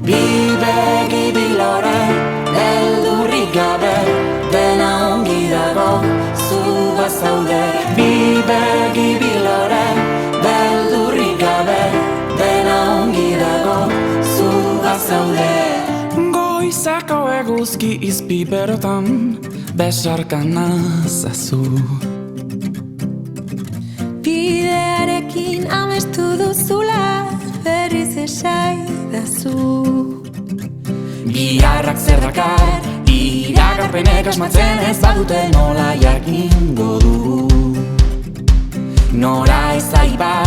Bi begi bi lore, beldurrik gabe, dena ongi dago, zu bazaude. Bi begi bi lore, beldurrik gabe, dena ongi dago, zu bazaude. Goizako eguzki izpiberotan, besarka nazazu. Bidearekin amestu duzula, berriz esaidazu. Biharrak zer dakar, iragarpenek asmatzen ez badute nola jakingo dugu. Nora ez aibar,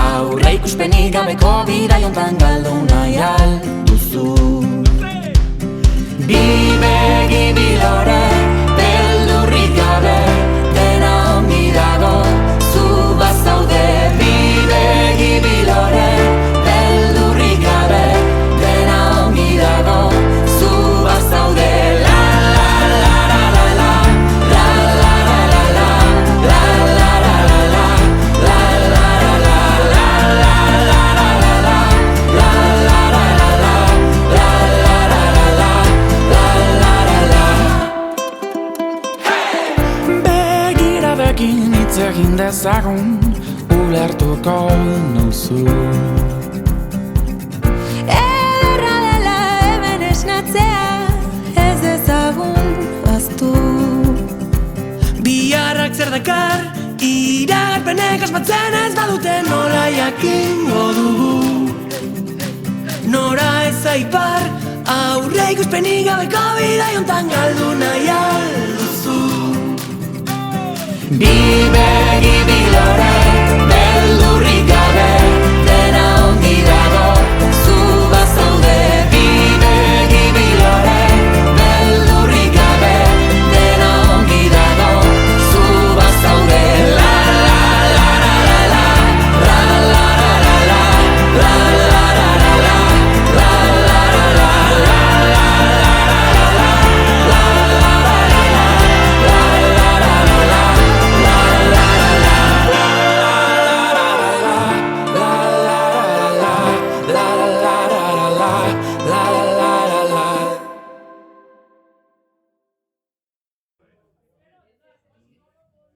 aurre ikuspenik gabeko bidai hontan galdu nahi alduzu. Bi begi bi lore, beldurrik gabe, dena ongi dago, zu bazaude. Bi begi bi lore, beldurrik gabe, dena ongi dago, zu bazaude. La la la la la la, la la la la la, la la la la la, la la la la, la la la la la, la la la la la, la la la la la, Begiradekin hitz egin dezagun, ulertuko nauzu. Ederra dela hemen esnatzea, ez ezagun baztu. Biharrak zer dakar, iragarpenek asmatzen ez badute nola jakingo dugu. Nora ez aipar, aurre ikuspenik gabeko bidai hontan galdu nahi alduzu. Bi begi bi lore,